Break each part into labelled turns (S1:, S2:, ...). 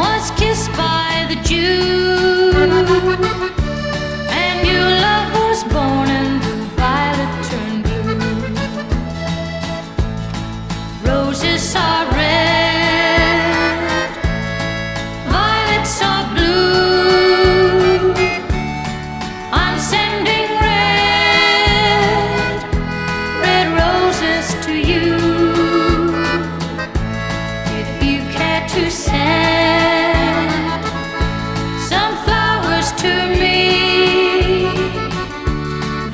S1: was kissed by the Jew, and your love was born and the violet turned blue. Roses are red, violets are blue. I'm sending red, red roses to you. If you care to send some flowers to me,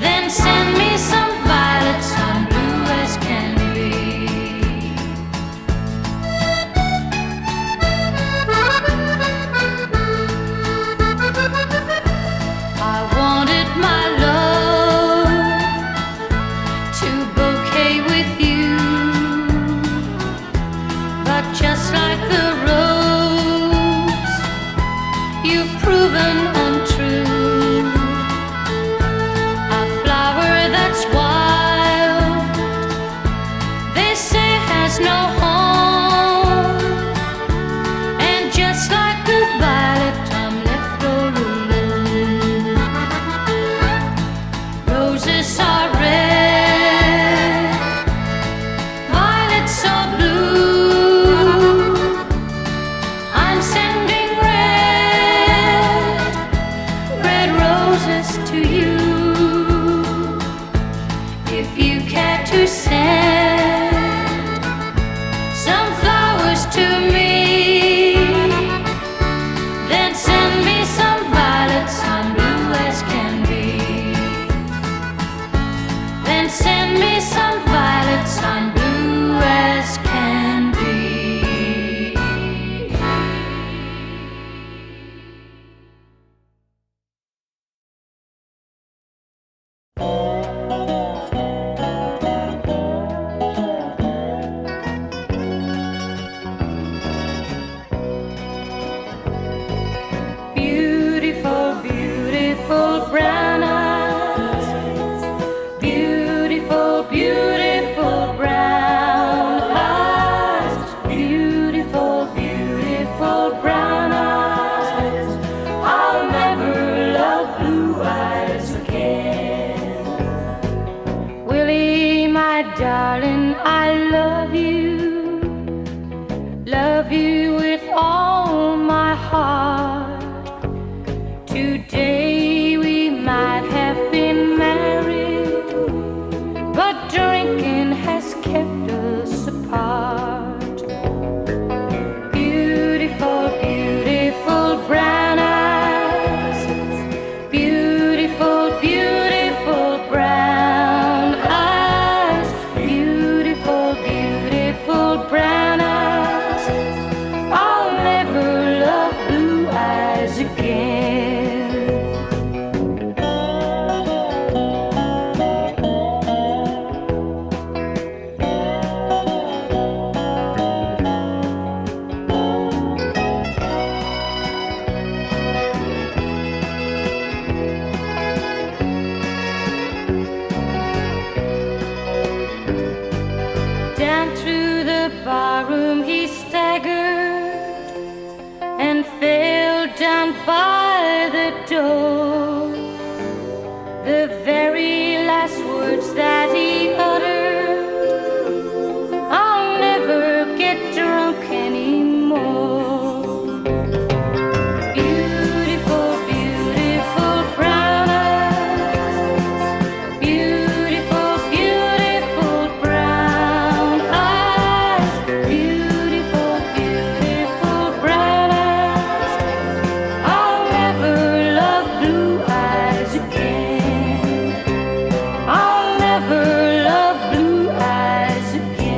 S1: then send me some violets, I'm blue as can be. I wanted my love to bouquet with you, but just like the rose, you've proven untrue. A flower that's wild, they say has no home, and just like the violet, I'm left all alone. Roses are red, violets are blue. I'm sending red, red roses to you. If you care to send some flowers to me, then send me some violets, I'm blue as can be. Then send me some violets, I'm blue as can be. Beautiful, beautiful brown eyes. Beautiful, beautiful brown eyes. Beautiful, beautiful brown eyes. I'll never love blue eyes again. Willie, my darling, I love you with all my heart. Today we might have been married, but drinking has kept us apart. Beautiful, beautiful brown eyes. Beautiful, beautiful brown eyes. Beautiful, beautiful brown eyes. I'll never love blue eyes again. Down through the barroom he staggered and fell down by the door. The very last words that he uttered, I'll never get drunk anymore. Beautiful, beautiful brown eyes. Beautiful, beautiful brown eyes. Beautiful, beautiful brown eyes. I'll never love blue eyes again. I'll never love blue eyes again.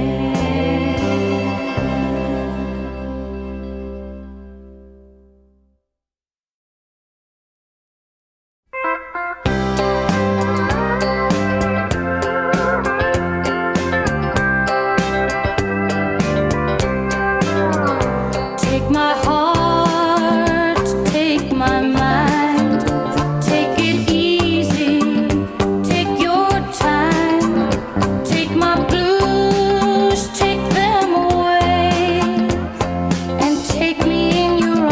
S1: Take my heart, take my mind, take it easy, take your time, take my blues, take them away, and take me in your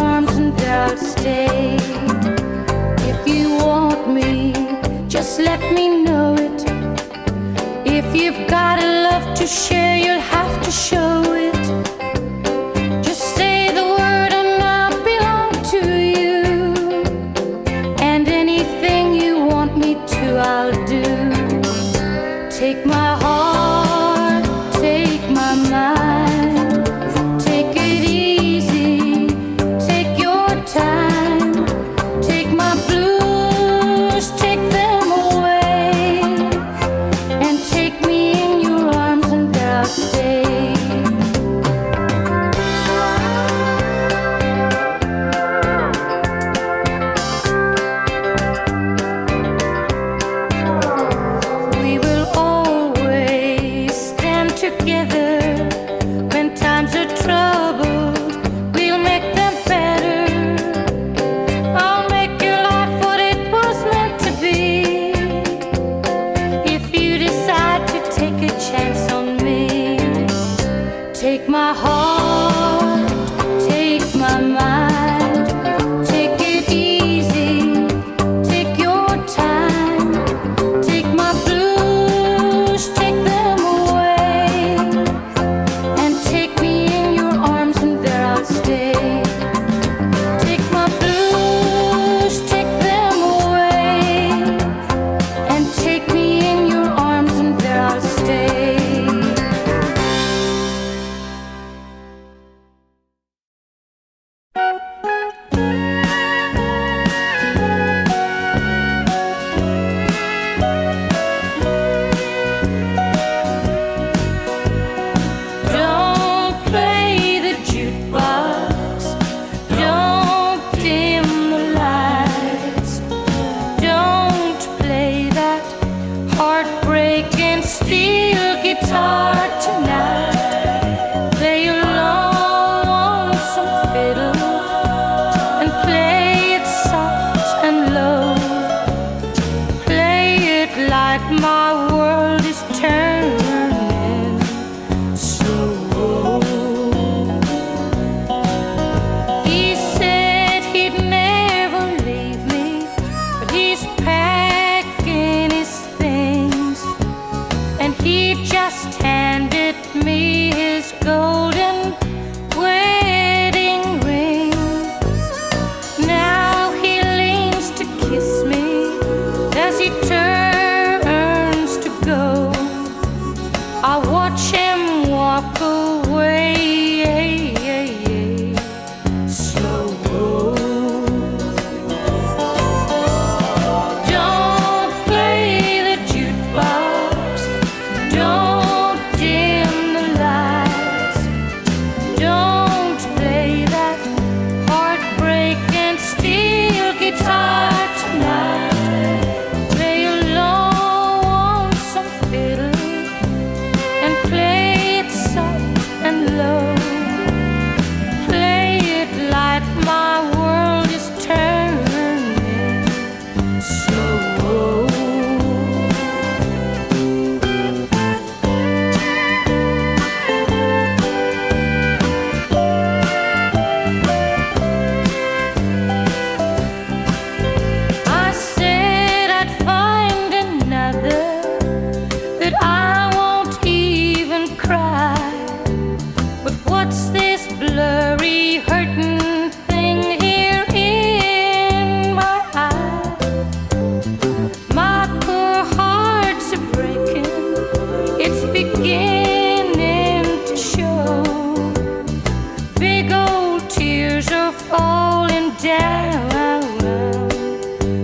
S1: down.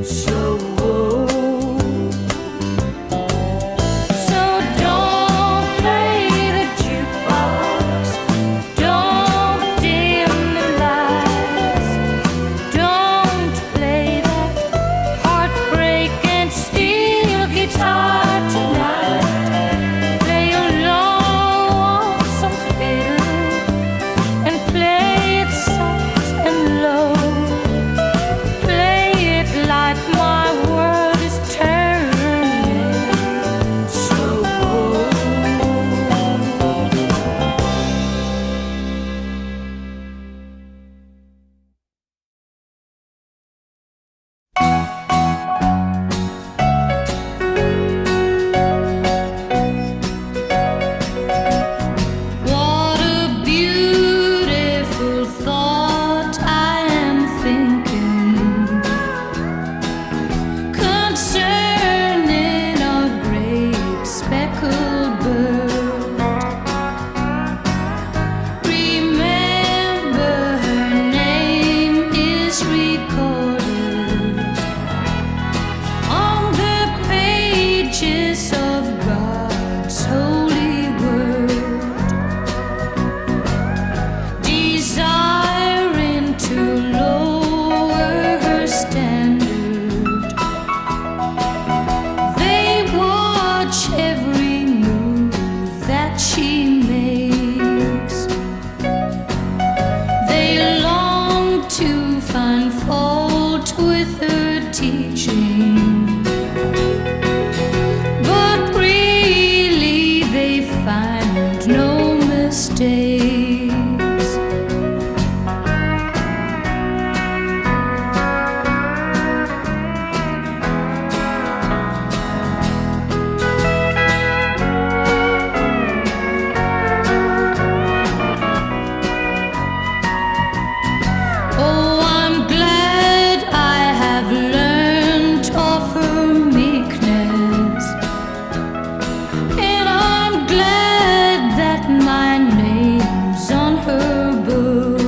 S1: So don't play the jukebox, don't dim the lights, don't play that heartbreak and steel guitar tonight. Play along some fiddle and play it soft and low. Play it like my world is turning so cold. What a beautiful thought I am thinking concerning a great speckled bird. Remember, her name is recorded on the pages of God's holy word. Desiring to lower her standard, they watch every move that she makes. They long to find fault with her teaching, but really they find no mistakes. Oh, I'm glad I have learned of her meekness, and I'm glad that my name's on her book.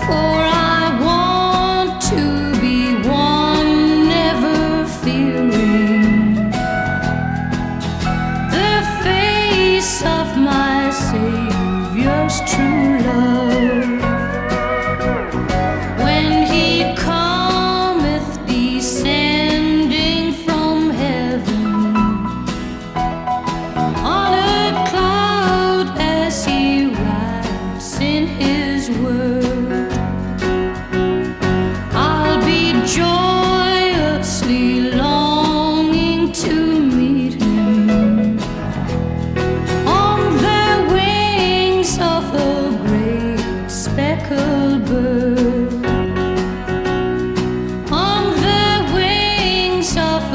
S1: For I want to be one never fearing the face of my Savior's true love. When he cometh descending from heaven on a cloud as he writes in his word, I'll be joyously longing to meet him on the wings of a great speckled bird. On the wings of a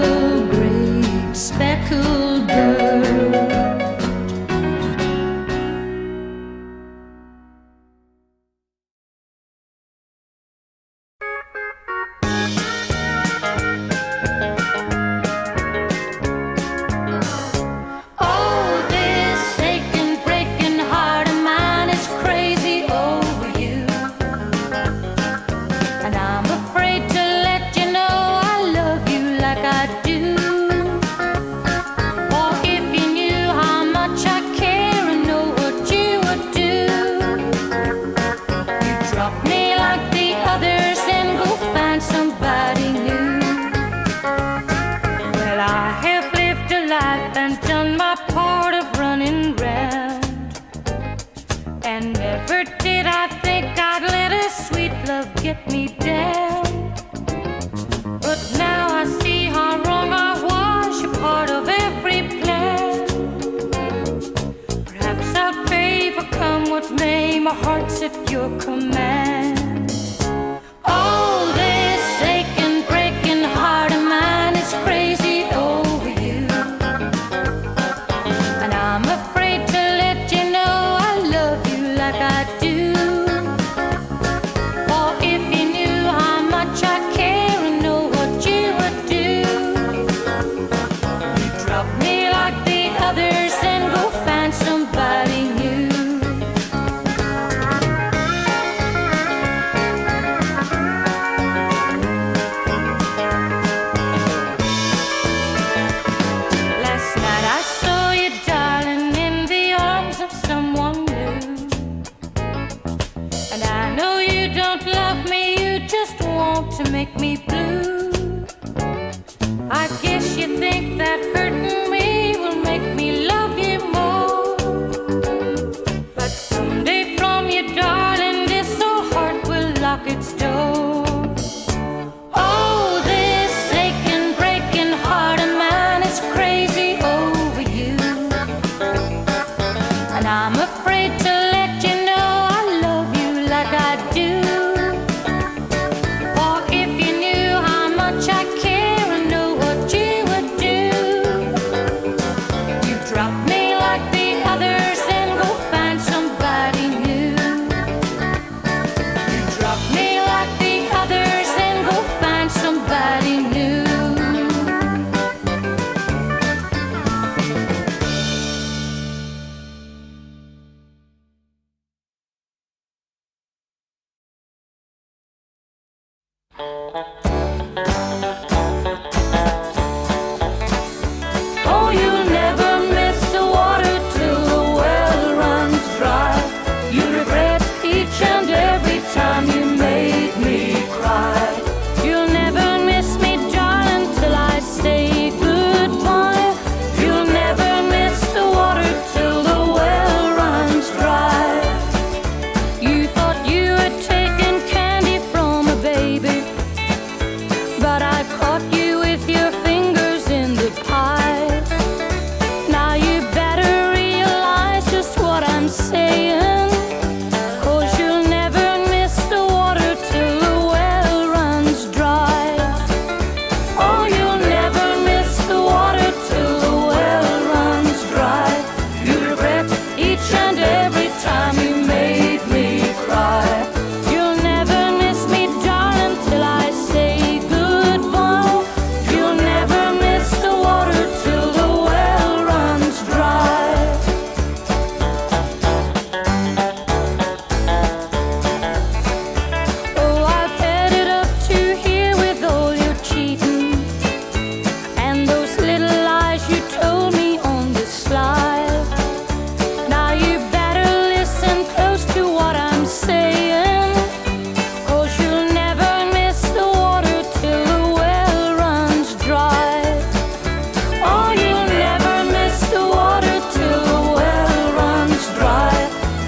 S1: great speckled bird. Oh, this aching, breaking heart of mine is crazy over you, and I'm afraid to let you know I love you like I do. For if you knew how much I care and know what you would do, you'd drop me like the others and go find somebody new. Well, I have lived a life and done my part of running round, and never did I think I'd let a sweet love get me down. But now I see how wrong I was, you're part of every plan. Perhaps I'll pay for come what may, my heart's at your command. Oh, this aching, breaking heart of mine is crazy over you, and I'm afraid to let you know I love you like I do. For if you knew how much I care and know what you would do, you'd drop me like the others and go find somebody new. to make me blue. I guess you think that hurting me will make me love you more. But someday from you, darling, this old heart will lock its door. Oh, this aching, breaking heart of mine is crazy over you. And I'm afraid to let you know I love you like I do. For if you knew how much I care and know what you would do, you drop me like the others and go find somebody new. You drop me like the others and go find somebody new. Oh, you'll never miss the water till the well runs dry. You regret each and every time you made me cry. You'll never miss me, darling, till I say goodbye. You'll never miss the water till the well runs dry. You thought you had taken candy from a baby, but I caught you with your fingers in the pie. Now you better realize just what I'm saying, 'cause you'll never miss the water till the well runs dry. Oh, you'll never miss the water till the well runs dry. You regret each and every time you made me cry. You'll never miss me, darling, till I say goodbye. You'll never miss the water till the well runs dry. Oh, I've headed up to here with all your cheating and those little lies you told me on the slide. Now you better listen close to what I'm saying, 'cause you'll never miss the water till the well runs dry. Oh, you'll never miss the water till the well runs dry.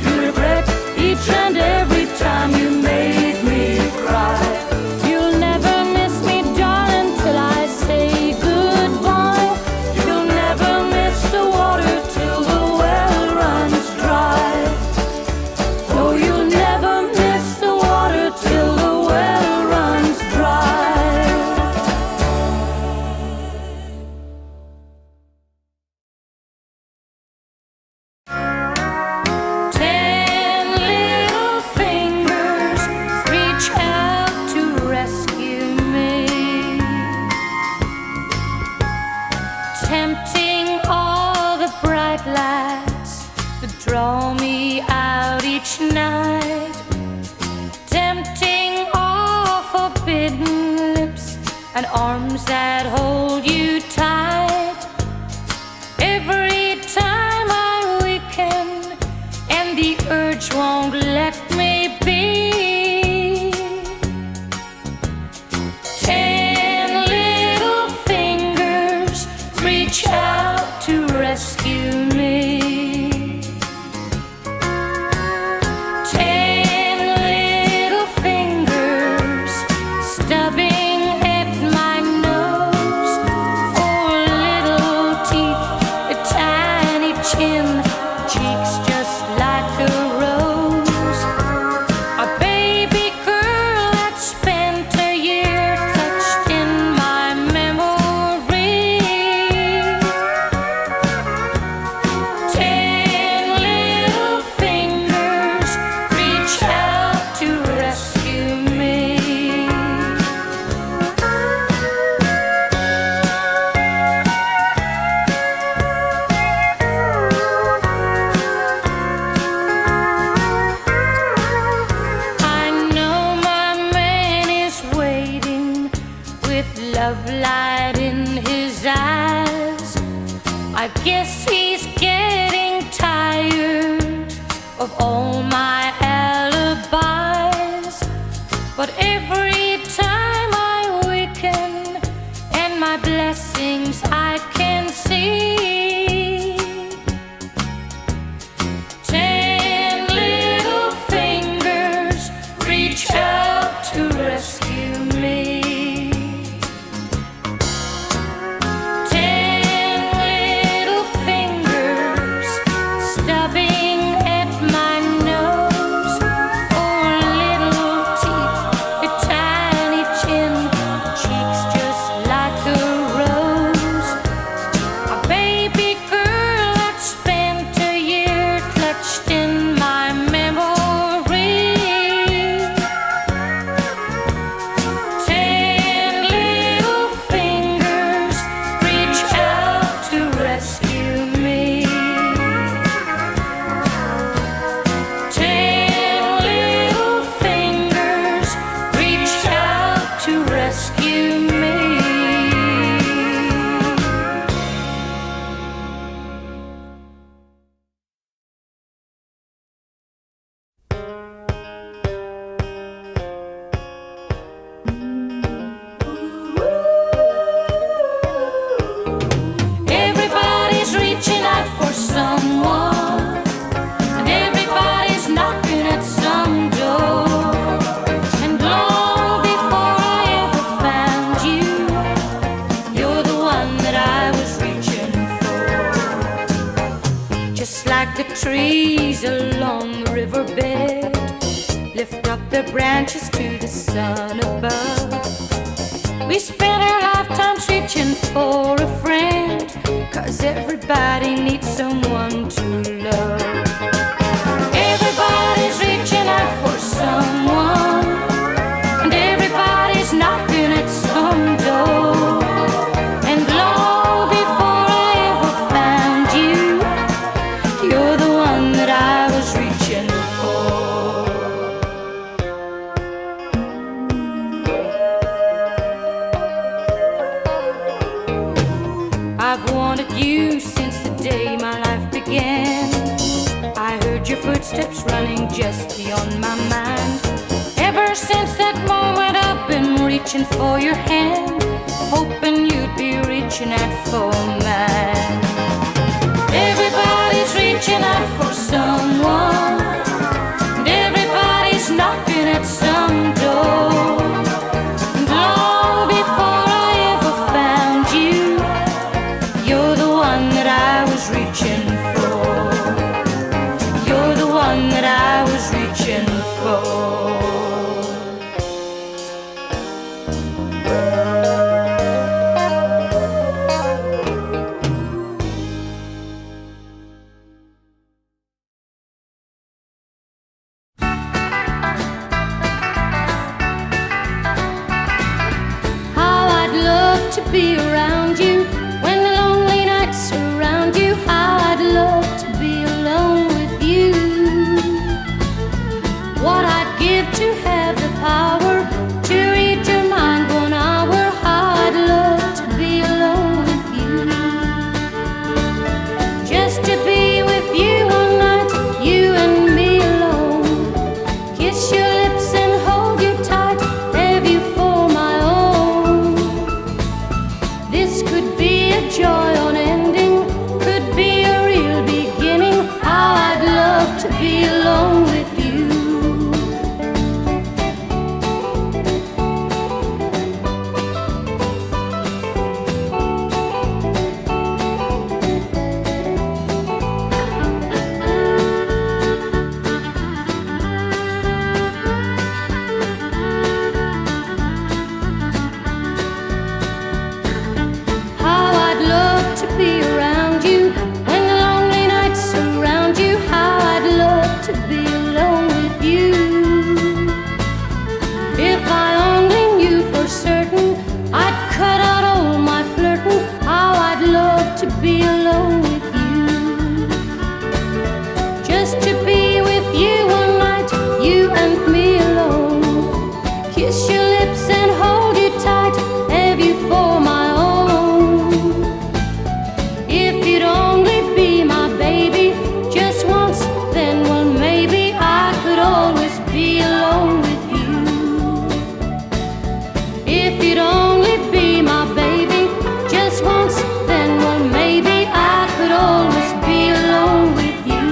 S1: You regret each and every time you made me cry. You'll never miss me, darling, till I say goodbye. You'll never miss the water till the well runs dry. No, you'll never miss the water till the well runs dry. Ten little fingers reach out to rescue me, tempting all the bright lights that draw me out each night, tempting all forbidden lips and arms that hold you tight. Every time I weaken and the urge won't let me be, 10 little fingers reach out to rescue me. 10 little fingers stubbing at my nose, 4 little teeth, a tiny chin, cheeks just like a rose. A baby girl that spent a year touched in my memory. 10 little fingers reach out to rescue me. I know my man is waiting with love light in his eyes. I guess he's getting tired of all my alibis. But every time trees along the riverbed lift up their branches to the sun above. We spent our lifetimes reaching for a friend, 'cause everybody needs someone to love. Everybody's reaching out for someone, and everybody's knocking at some door. And long before I ever found you, you're the one that I was reaching for. I've wanted you since the day my life began. I heard your footsteps running just beyond my mind. Ever since that moment I've been reaching for your hand, hoping you'd be reaching out for mine. Everybody's reaching out for someone, and everybody's knocking at some door. And long before I ever found you, you're the one that I was reaching for. You're the one that I was reaching for. How I'd love to be around you when the lonely nights surround you. How I'd love to be alone with you. What I'd give to have the power to read your mind 1 hour. How I'd love to be alone with you. Just to be with you one night, you and me alone. Kiss your lips and hold you tight, have you for my own. This could be a joy unending, could be a real beginning. How I'd love to be alone with you. How I'd love to be around you when the lonely nights surround you. How I'd love to be alone with you. If I only knew for certain, I'd cut out all my flirting. How I'd love to be alone with you. Just to be with you one night, you and me alone. Kiss your lips and hold you tight, have you for my own. If you'd only be my baby just once, then well maybe I could always be alone with you. If you'd only be my baby just once, then well maybe I could always be alone with you.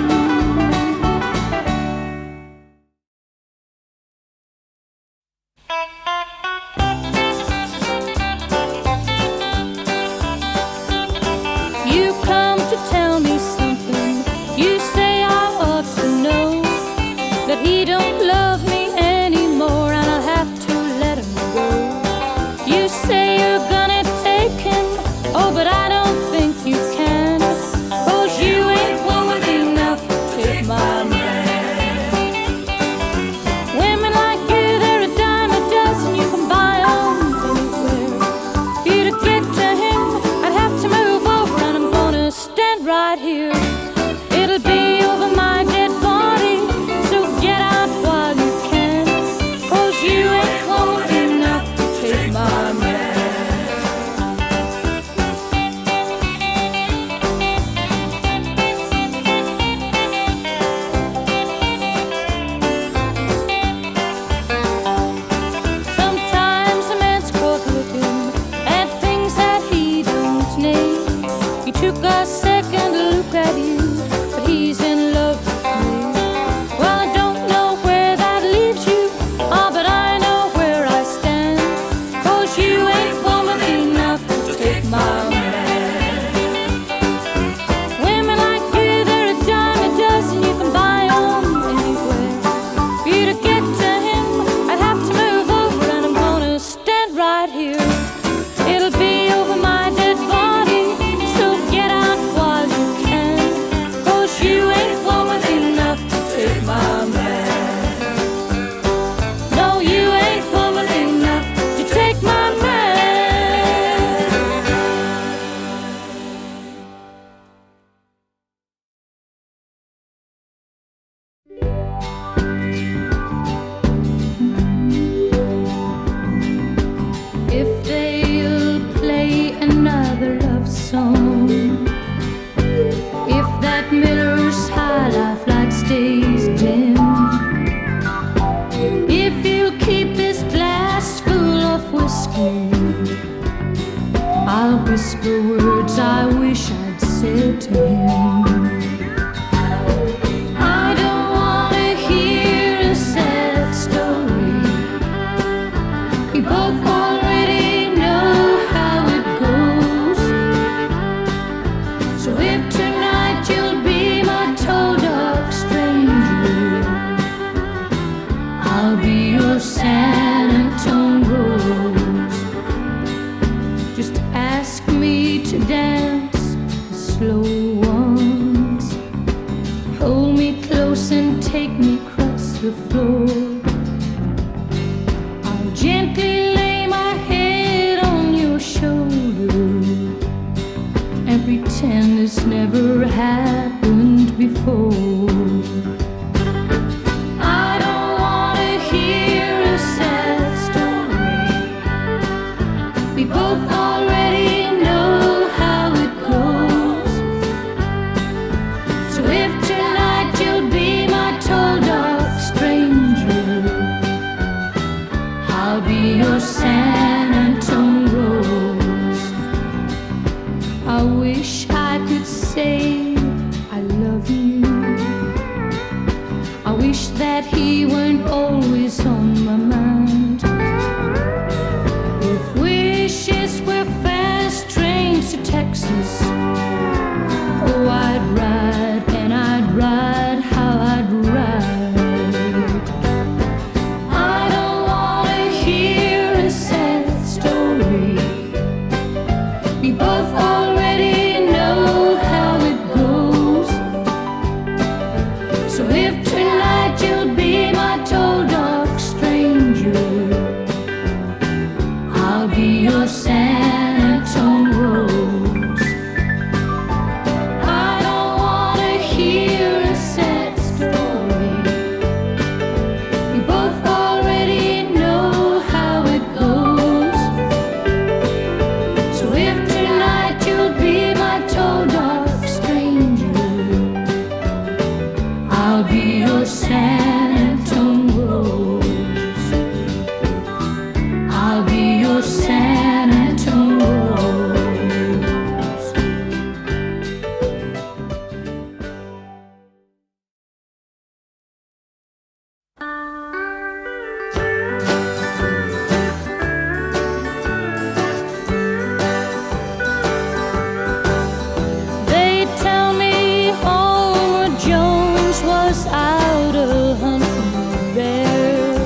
S1: You come to tell me something. You say I ought to know that he don't love me anymore, and I'll have to let him go. You say you're gonna take him, oh, but I don't think you can, 'cause you ain't woman enough to take my man. Women like you, they're a dime a dozen. San Antone Rose. Just ask me to dance the slow ones. Hold me close and take me across the floor. I'll gently lay my head on your shoulder and pretend this never happened before. I don't want to hear a sad story. We both already know how it goes. So if tonight you'll be my tall dark stranger, I'll be your San Antone Rose. I wish I could say I love you. I wish that he weren't always on my mind. If wishes were fast trains to Texas, oh, I'd ride and I'd ride how I'd ride. I don't want to hear a sad story. We both already know how it goes. So if tonight you'll be my tall dark stranger, I'll be your San Antone Rose. I don't want to hear a sad story. We both already know how it goes. So if tonight you'll be my tall dark stranger, I'll be your San Antone Rose. I'll be your San Antone Rose. They tell me Homer Jones was out a hunting bear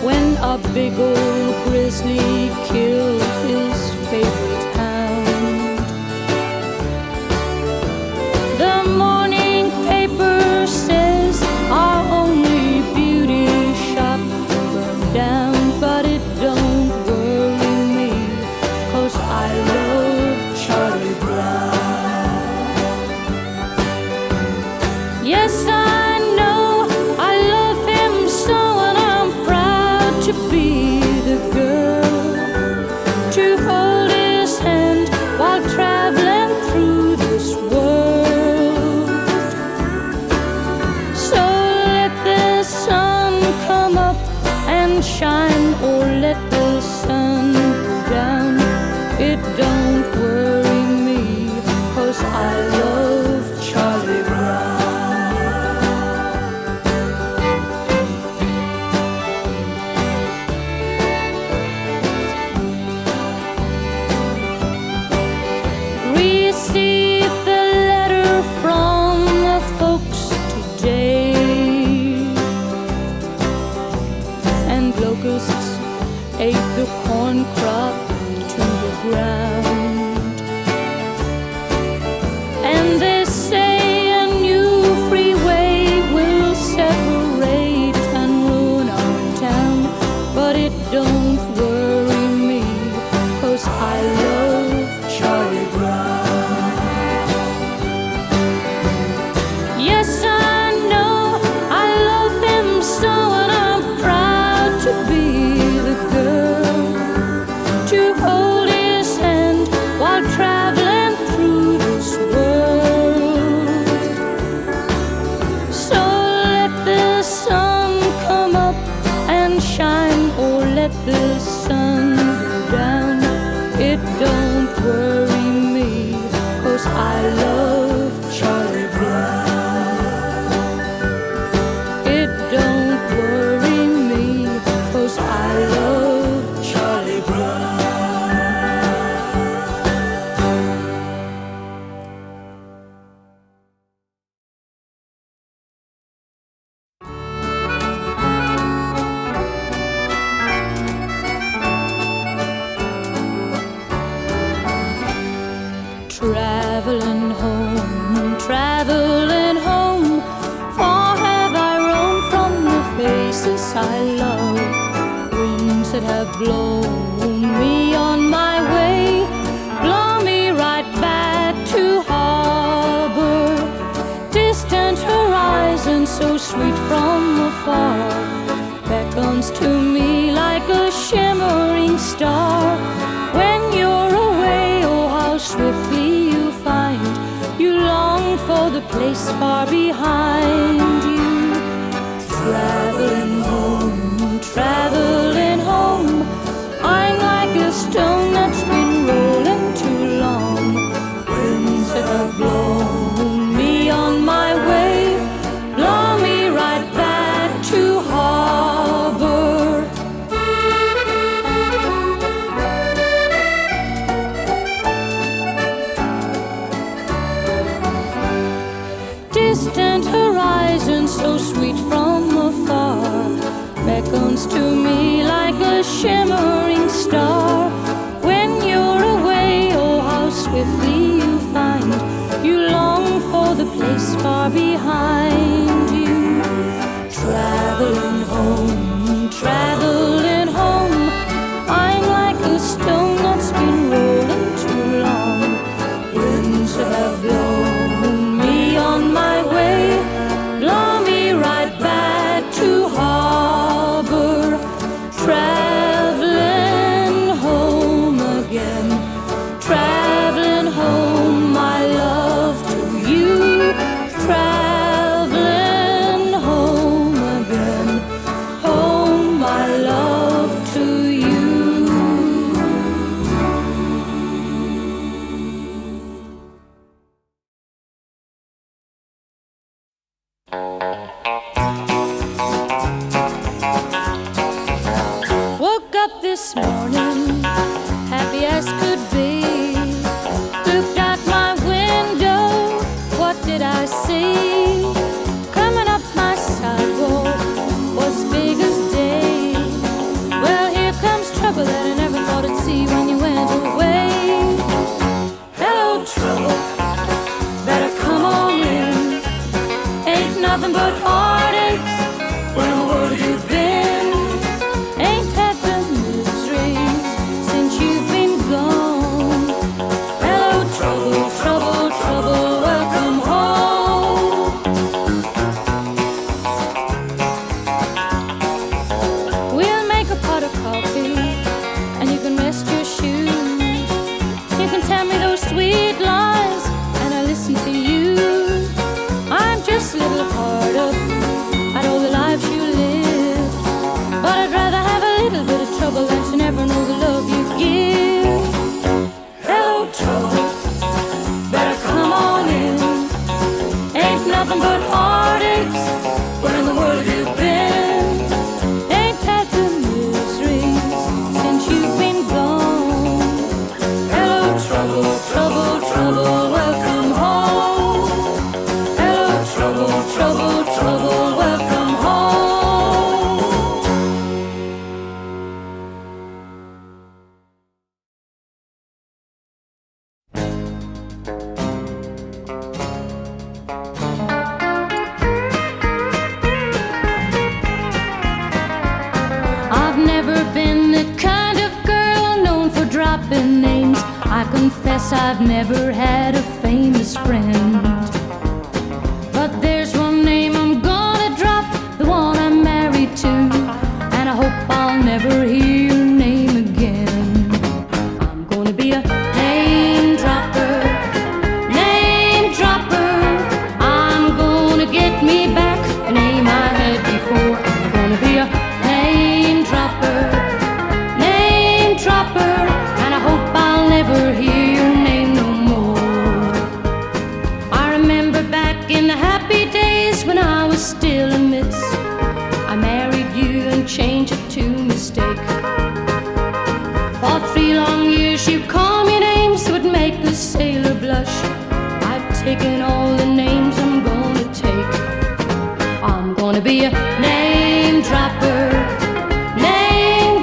S1: when a big old grizzly killed his favorite hound. The morning paper says our only beauty shop burned down, but it don't worry me, 'cause I love Charlie Brown. Yes, I know I love him so, and I'm proud to be the girl to hold his hand while traveling through this world. So let the sun come up and shine, or let the sun go down. It don't worry me, 'cause I love Charlie Brown. Receive the letter from the folks today, and locusts ate the corn crop to the ground. And they say a new freeway will separate and ruin our town, but it don't worry me, 'cause I love Charlie Brown. Yes, I know I love him so, and I'm proud to be the girl to hold his hand while traveling through this world. So let the sun come up and shine, or let the sun go down. It don't worry me, 'cause I love Charlie Brown. It don't worry me, 'cause I love Charlie Brown. I love, winds that have blown me on my way, blow me right back to harbor. Distant horizon so sweet from afar beckons to me like a shimmering star. When you're away, oh how swiftly you find you long for the place far behind you. Traveling home, traveling home, I'm like a stone that's been rolling too long. Winds that have blown me on my way, blow me right back to harbor. Distant horizon so sweet from afar beckons to me like a shimmering star. When you're away, oh how swiftly you find you long for the place far behind you. Traveling home, traveling home, I'm like a stone that's been rolling too long. Winds that have blown me on my way, blow me right back to harbor. Traveling home again, traveling home, my love to you. Traveling home again, home, my love to you. Woke up this morning, happy as could be. Looked out my window, what did I see? Coming up my sidewalk was big as day. Well, here comes trouble that I never thought I'd see when you went away. Hello, trouble, better come on in. Ain't nothing but heartaches. Where in the world have you been? Ain't had the miseries since you've been gone. Hello, trouble, trouble, trouble, welcome home. We'll make a pot of coffee and you can rest your shoes. You can tell me those sweet lies and I listen to you. I'm just a little hard up at all the lives you live, but I'd rather have a little bit of trouble than to never know the love you give. Hello, trouble, better come on in. Ain't nothing but heartaches. Where in the world have you been? Ain't had the miseries since you've been gone. Hello, trouble, trouble, trouble, welcome home. Hello, trouble, trouble, trouble, welcome home. I've never been the kind of girl known for dropping names. I confess I've never had a famous friend. But there's one name I'm gonna drop, the one I'm married to, and I hope I'll never hear your name again. I'm gonna be a name dropper, name dropper. I'm gonna get me back a name I had before. I'm gonna be a name dropper, name dropper, and I hope I'll never hear your name no more. I remember back in the happy days when I was still a miss, I married you and changed it to mistake. For 3 long years you called me names that would make a sailor blush. I've taken all the names I'm gonna take. I'm gonna be a name dropper, name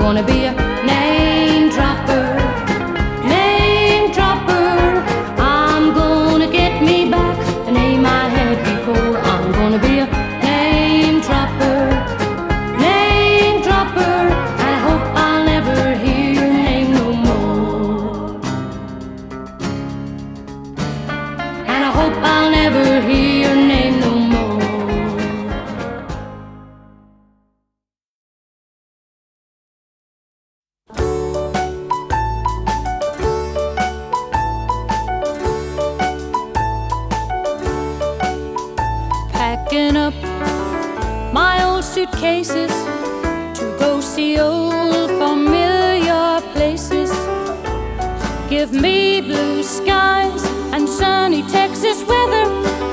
S1: gonna be a name dropper, name dropper. I'm gonna get me back the name I had before. I'm gonna be a name dropper, name dropper. I hope I'll never hear your name no more. And I hope I'll never hear your name no more.
S2: Packing up my old suitcases to go see old familiar places. Give me blue skies and sunny Texas weather.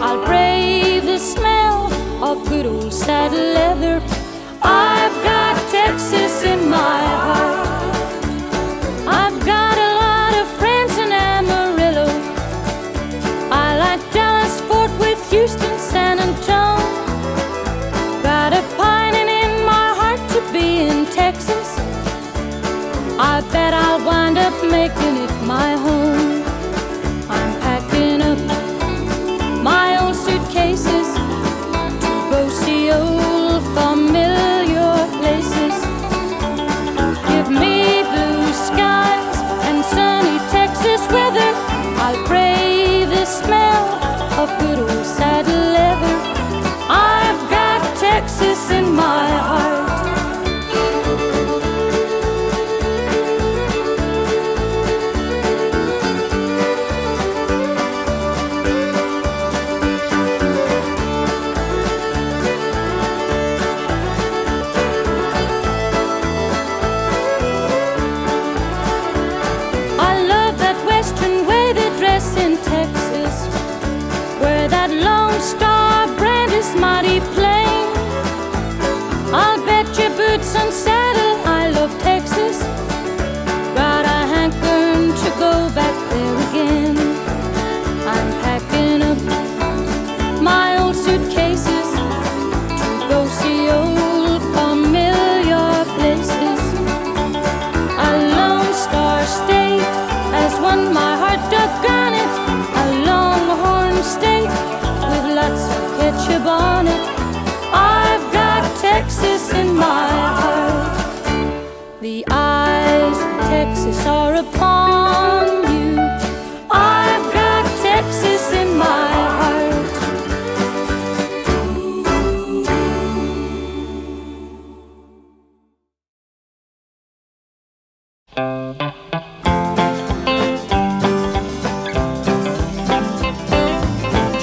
S2: I'll brave the smell of good old saddle leather. I've got Texas in my heart. I've got a lot of friends in Amarillo. I like Dallas, Fort Worth, Houston, San Antone. Got a pining in my heart to be in Texas. I bet I'll wind up making it my home. I'm packing up my old suitcases to go see old familiar places. Give me blue skies and sunny Texas weather. I'll brave the smell of good old saddle leather. I've got Texas in my heart. I love that western way they dress in Texas, where that Lone Star brand is mighty plain. I'll bet your boots and saddle I love Texas. Got a hankering to go back there again. I'm packing up my old suitcases to go see old familiar places. A Lone Star State has won my heart, doggone it. A Longhorn State with lots of ketchup on it. I've got Texas in my heart. The eyes of Texas are upon you. I've got Texas in my heart.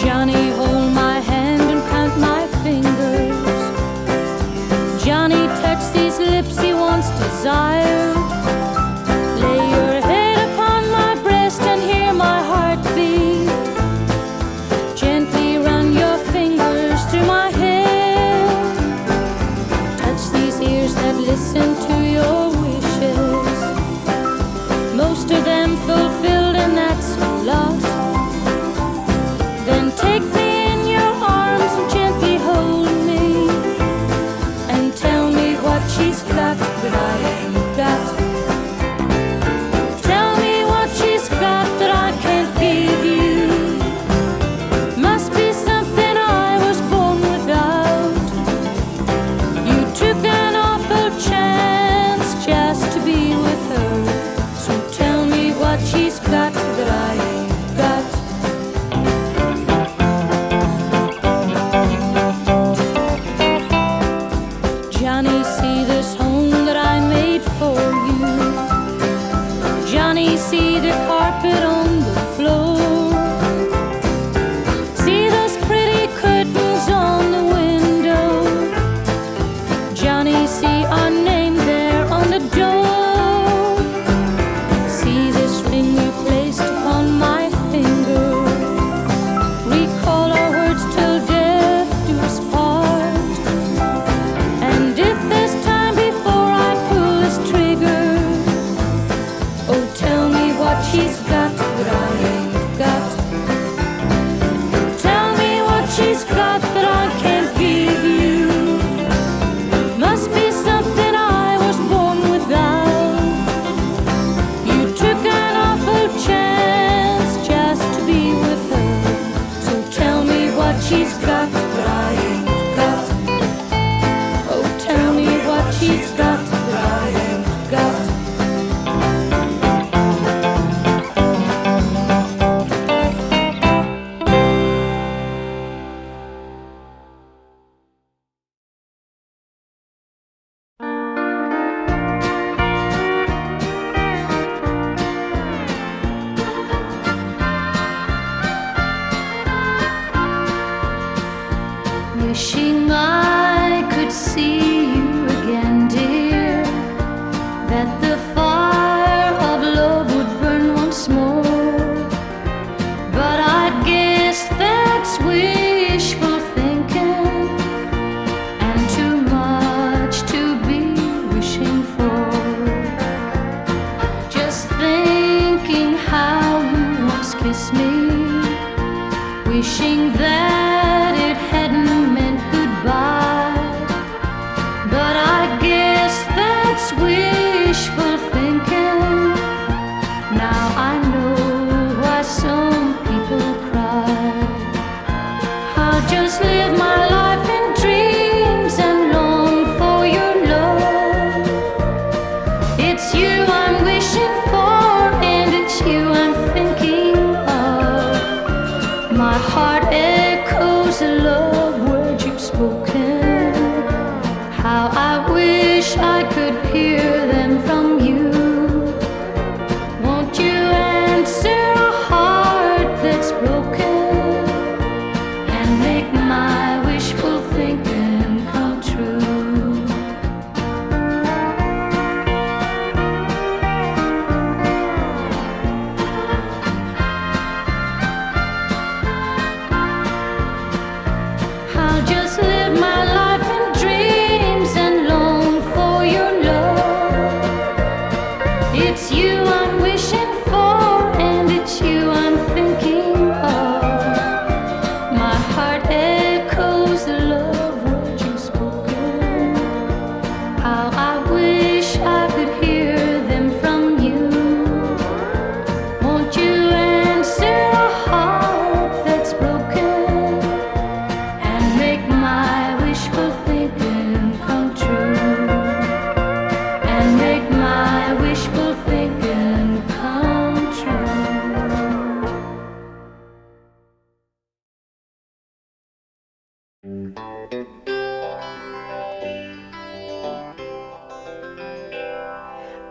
S2: Johnny, hold my hand and count my fingers. Johnny, touch these lips he once desired. Lay your head upon my breast and hear my heart beat. Gently run your fingers through my hair. Touch these ears that listen to your wishes. Most of them fulfilled, and that's a lot. Then take me in your arms and gently hold me, and tell me what she's got that I ain't
S1: wishing that it hadn't meant goodbye. But I guess that's wishful thinking. Now I know why some people cry. I'll just live my life in dreams and long for your love. It's you I'm wishing for, and it's you I'm thinking of. My heart echoes the love words you've spoken. How I wish I could hear them from you. Won't you answer a heart that's broken and make my wishful thinking come true? I'll just live my life in dreams and long for your love. It's you I'm wishing for, and it's you I'm thinking of. My heart echoes the love words you've spoken. How I wish I could hear them from you. Won't you answer a heart that's broken and make my wishful thinking come true? And make my wishful thinking come true.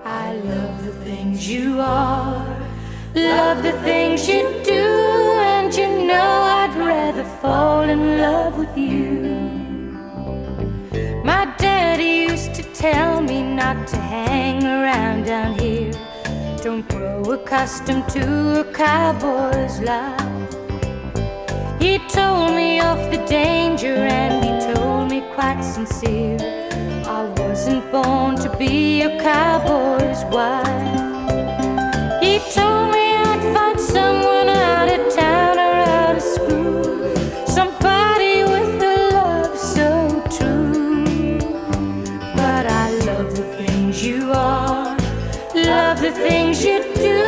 S1: I love the things you are, love the things you do, and you know I'd rather fall in love with you. My daddy used to tell me not to hang around down here. Don't grow accustomed to a cowboy's life. He told me of the danger, and he told me quite sincere, I wasn't born to be a cowboy's wife. He told me I'd find someone out of town or out of school, somebody with a love so true. But I love the things you are, love the things you do,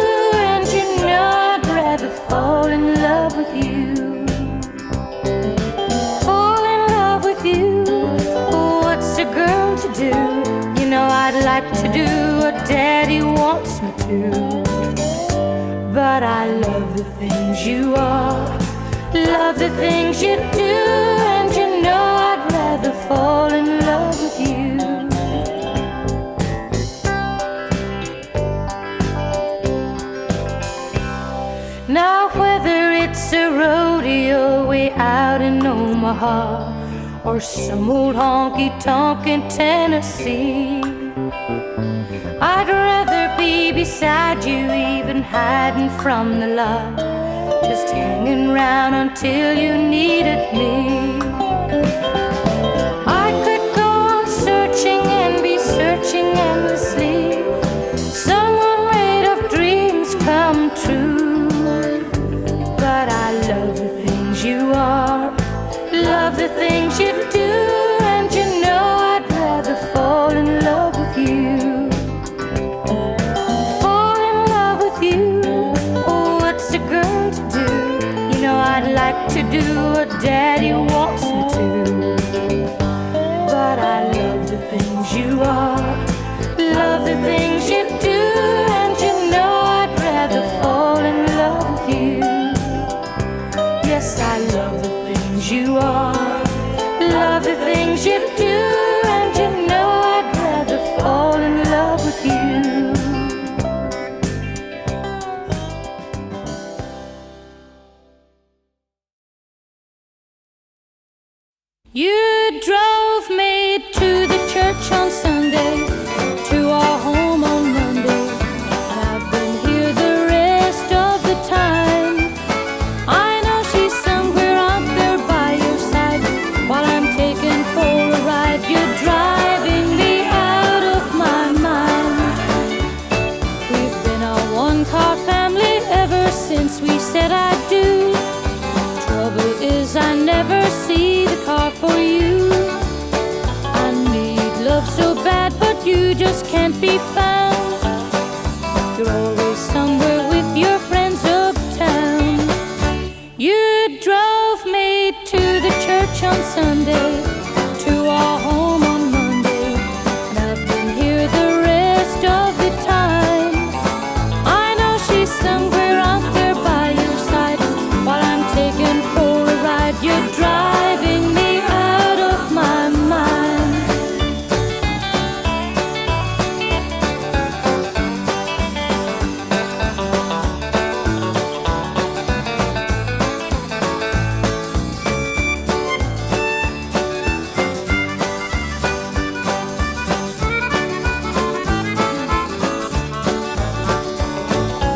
S1: and you know I'd rather fall in love with you. Fall in love with you. What's a girl to do? You know I'd like to do what daddy wants me to. But I love the things you are, love the things you do, and you know I'd rather fall in love with you. Now whether it's a rodeo way out in Omaha or some old honky-tonk in Tennessee, I'd rather be beside you, even hiding from the light, just hanging round until you needed me. I could go on searching and be searching endlessly, someone made of dreams come true. But I love the things you are, love the things you do, and you know I'd rather fall in love with you. Fall in love with you. Oh, what's a girl to do? You know I'd like to do what daddy wants me to. But I love the things you are, love the things you do, and you know I'd rather fall in love with you. Yes, I love the things you are, love the things you do, and you know I'd rather fall in love with you.
S2: You drove me to the church on Sunday, to our home on Monday, and I've been here the rest of the time. I know she's somewhere out there by your side, while I'm taking for a ride. You're driving me out of my mind. We've been a one-car family ever since we said I do. Trouble you just can't be found. You're always somewhere with your friends uptown. You drove me to the church on Sunday, to our home on Monday, and I've been here the rest of the time. I know she's somewhere out there by your side, while I'm taken for a ride. You're driving me out of my mind.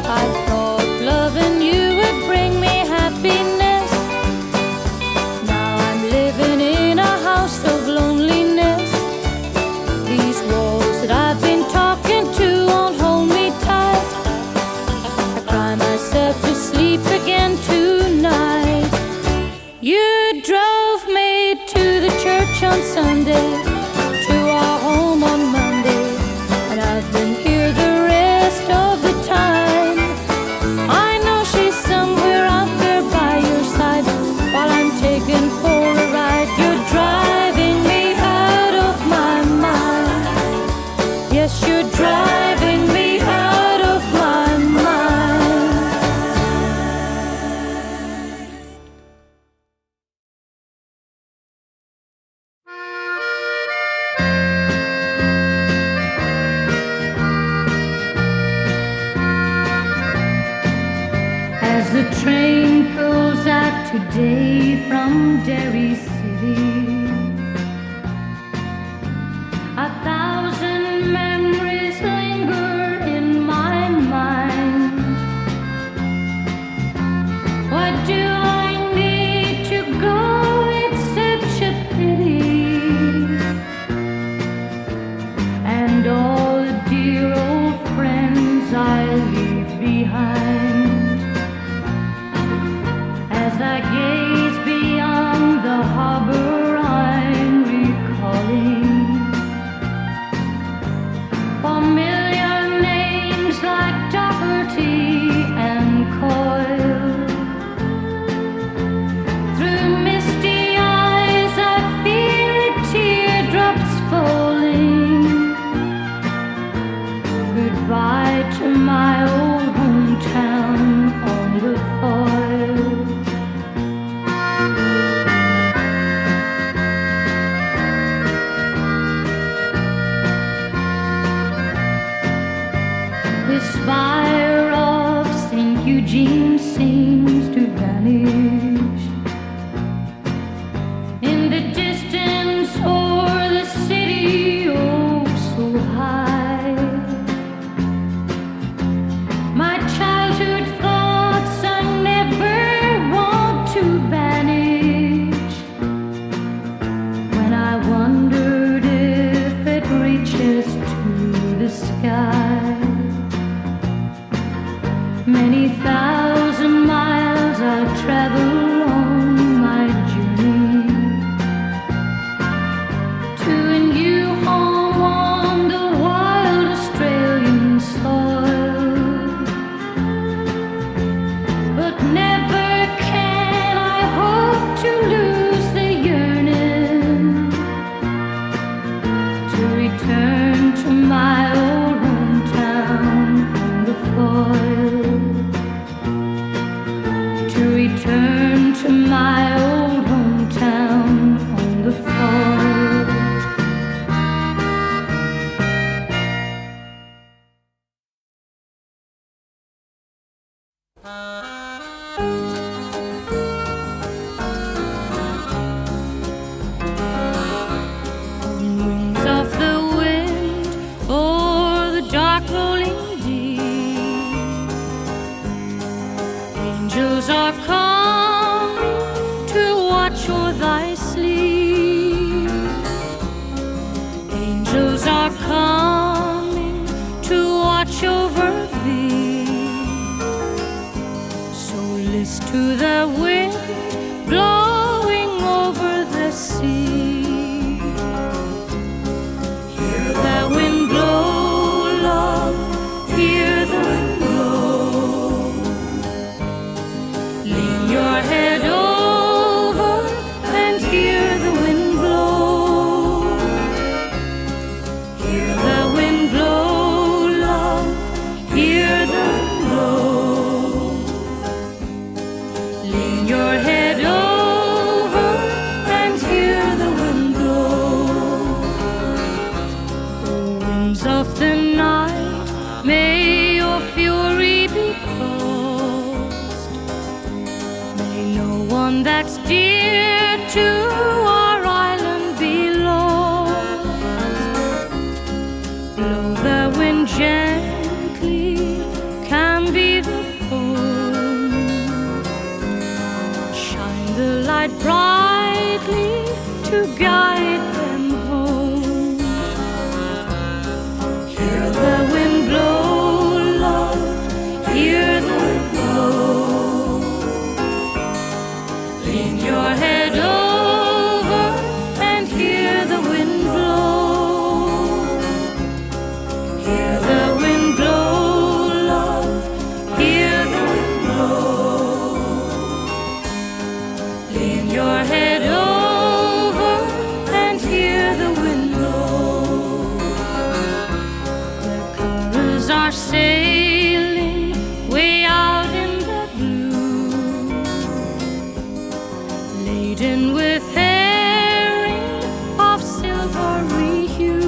S2: I thought loving you would bring me happiness. Now I'm living in a house of loneliness. These walls that I've been talking to won't hold me tight. I cry myself to sleep again tonight. You drove me to the church on Sunday, to our home on Monday, and I've been here the rest of the time. I know she's somewhere out there by your side, while I'm taken for a ride. You're driving me out of my mind. Yes, you're driving me out of my mind.
S1: As the train pulls out today from Derry City, 1,000 memories linger in my mind. What do I need to go? It's such a pity. And all the dear old friends I leave behind. As I gaze beyond the harbor, I'm recalling familiar names like Doherty and Coyle. Through misty eyes I feel teardrops falling. Goodbye to my old hometown on the Foyle. The spire of St. Eugene seems to vanish in the distance o'er the city, oh so high. My childhood thoughts I never want to banish. When I wondered if it reaches to the sky. Many thousand miles I'll travel on my journey to a new home on the wild Australian soil. But never can I hope to lose the yearning to return to my old hometown on the Foyle. To return to my old hometown on the Foyle.
S2: On wings of the wind, o'er the dark rolling deep, angels are coming to watch o'er thy sleep. Angels are coming to watch over thee. So list to the wind blowing over the sea. Hear the wind blow night, may your fury be crossed. May no one that's dear to our island be lost. Blow the wind gently, can be the foam. Shine the light brightly to guide them home. Hear the wind blow, love, hear the wind blow. Lean your head over and hear the wind blow. Hear the wind blow, love, hear the wind blow. Lean your head over and hear the wind blow. The colors are sailing way out in the blue, laden with herring of silvery hue.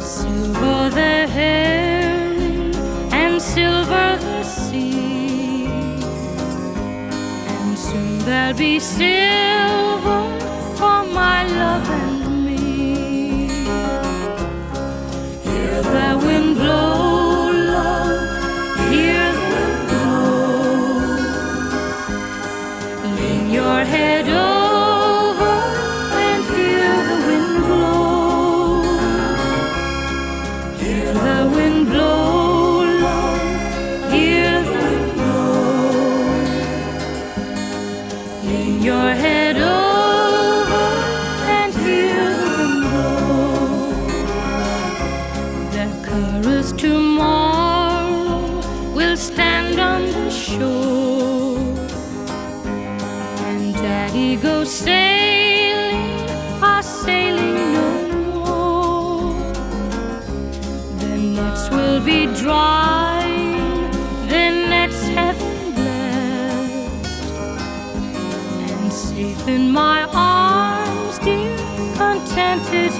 S2: Silver the herring and silver the sea, and soon there'll be silver for my love and me. Hear the wind blow, love, hear the wind blow. Lean your head over and hear the wind blow. Hear the wind blow, love, hear the wind blow. Lean your head over and hear the wind blow. The chorus tomorrow will stand on the shore, and Daddy goes sailing, our sailing no more. The nets will be drying, the nets heaven blessed, and safe in my arms, dear, contented